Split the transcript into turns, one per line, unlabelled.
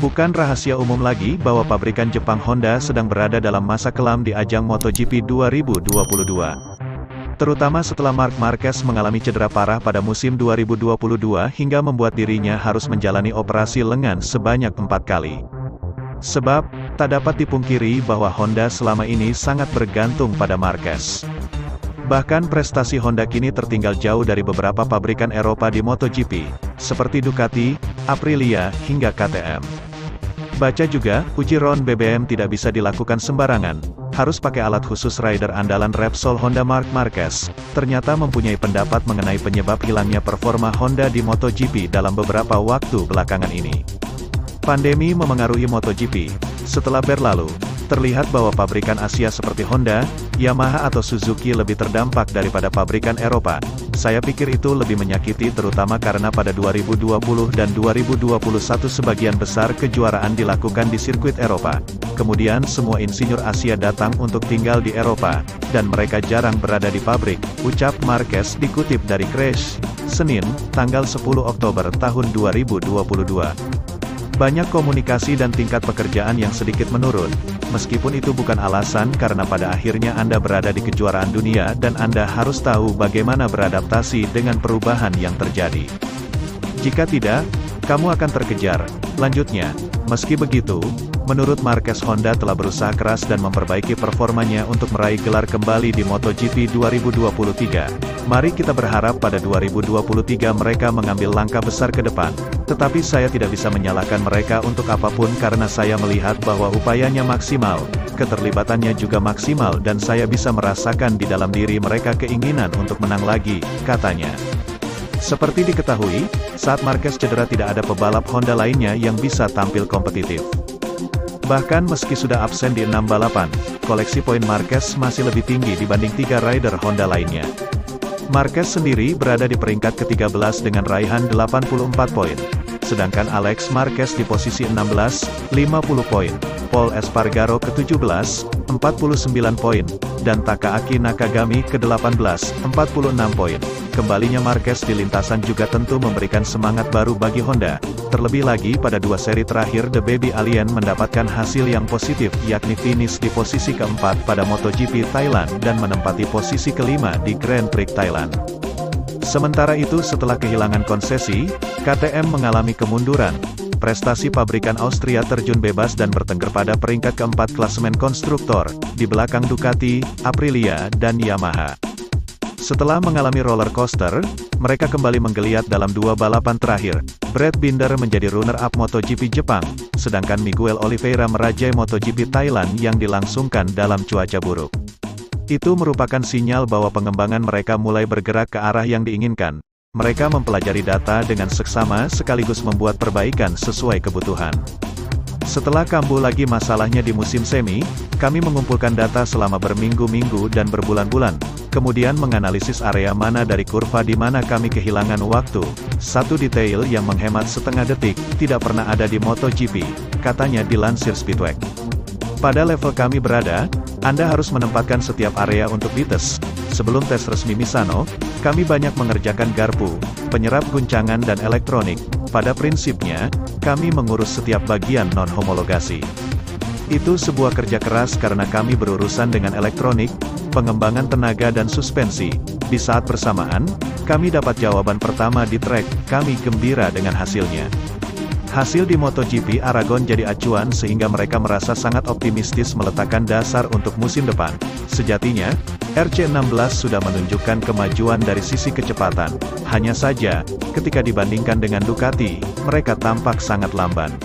Bukan rahasia umum lagi bahwa pabrikan Jepang Honda sedang berada dalam masa kelam di ajang MotoGP 2022. Terutama setelah Marc Marquez mengalami cedera parah pada musim 2022 hingga membuat dirinya harus menjalani operasi lengan sebanyak 4 kali. Sebab, tak dapat dipungkiri bahwa Honda selama ini sangat bergantung pada Marquez. Bahkan prestasi Honda kini tertinggal jauh dari beberapa pabrikan Eropa di MotoGP, seperti Ducati, Aprilia, hingga KTM. Baca juga, uji RON BBM tidak bisa dilakukan sembarangan, harus pakai alat khusus. Rider andalan Repsol Honda Marc Marquez, ternyata mempunyai pendapat mengenai penyebab hilangnya performa Honda di MotoGP dalam beberapa waktu belakangan ini. Pandemi memengaruhi MotoGP. Setelah berlalu, terlihat bahwa pabrikan Asia seperti Honda, Yamaha atau Suzuki lebih terdampak daripada pabrikan Eropa. Saya pikir itu lebih menyakiti terutama karena pada 2020 dan 2021 sebagian besar kejuaraan dilakukan di sirkuit Eropa. Kemudian semua insinyur Asia datang untuk tinggal di Eropa, dan mereka jarang berada di pabrik, ucap Marquez dikutip dari Crash, Senin, tanggal 10 Oktober tahun 2022. Banyak komunikasi dan tingkat pekerjaan yang sedikit menurun, meskipun itu bukan alasan karena pada akhirnya Anda berada di kejuaraan dunia dan Anda harus tahu bagaimana beradaptasi dengan perubahan yang terjadi. Jika tidak, kamu akan terkejar. Lanjutnya, meski begitu, menurut Marquez Honda telah berusaha keras dan memperbaiki performanya untuk meraih gelar kembali di MotoGP 2023. Mari kita berharap pada 2023 mereka mengambil langkah besar ke depan. Tetapi saya tidak bisa menyalahkan mereka untuk apapun karena saya melihat bahwa upayanya maksimal, keterlibatannya juga maksimal dan saya bisa merasakan di dalam diri mereka keinginan untuk menang lagi, katanya. Seperti diketahui, saat Marquez cedera tidak ada pebalap Honda lainnya yang bisa tampil kompetitif. Bahkan meski sudah absen di 6 balapan, koleksi poin Marquez masih lebih tinggi dibanding 3 rider Honda lainnya. Marquez sendiri berada di peringkat ke-13 dengan raihan 84 poin. Sedangkan Alex Marquez di posisi 16, 50 poin. Pol Espargaro ke-17, 49 poin. Dan Takaaki Nakagami ke-18, 46 poin. Kembalinya Marquez di lintasan juga tentu memberikan semangat baru bagi Honda. Terlebih lagi pada 2 seri terakhir The Baby Alien mendapatkan hasil yang positif, yakni finish di posisi keempat pada MotoGP Thailand dan menempati posisi kelima di Grand Prix Thailand. Sementara itu setelah kehilangan konsesi, KTM mengalami kemunduran. Prestasi pabrikan Austria terjun bebas dan bertengger pada peringkat keempat klasemen konstruktor, di belakang Ducati, Aprilia, dan Yamaha. Setelah mengalami roller coaster, mereka kembali menggeliat dalam 2 balapan terakhir. Brad Binder menjadi runner-up MotoGP Jepang, sedangkan Miguel Oliveira merajai MotoGP Thailand yang dilangsungkan dalam cuaca buruk. Itu merupakan sinyal bahwa pengembangan mereka mulai bergerak ke arah yang diinginkan. Mereka mempelajari data dengan seksama sekaligus membuat perbaikan sesuai kebutuhan. Setelah kambuh lagi masalahnya di musim semi, kami mengumpulkan data selama berminggu-minggu dan berbulan-bulan, kemudian menganalisis area mana dari kurva di mana kami kehilangan waktu. Satu detail yang menghemat setengah detik, tidak pernah ada di MotoGP, katanya dilansir Speedway. Pada level kami berada, Anda harus menempatkan setiap area untuk dites. Sebelum tes resmi Misano, kami banyak mengerjakan garpu, penyerap guncangan dan elektronik. Pada prinsipnya, kami mengurus setiap bagian non-homologasi. Itu sebuah kerja keras karena kami berurusan dengan elektronik, pengembangan tenaga dan suspensi. Di saat bersamaan, kami dapat jawaban pertama di trek, kami gembira dengan hasilnya. Hasil di MotoGP Aragon jadi acuan sehingga mereka merasa sangat optimistis meletakkan dasar untuk musim depan. Sejatinya, RC16 sudah menunjukkan kemajuan dari sisi kecepatan. Hanya saja, ketika dibandingkan dengan Ducati, mereka tampak sangat lamban.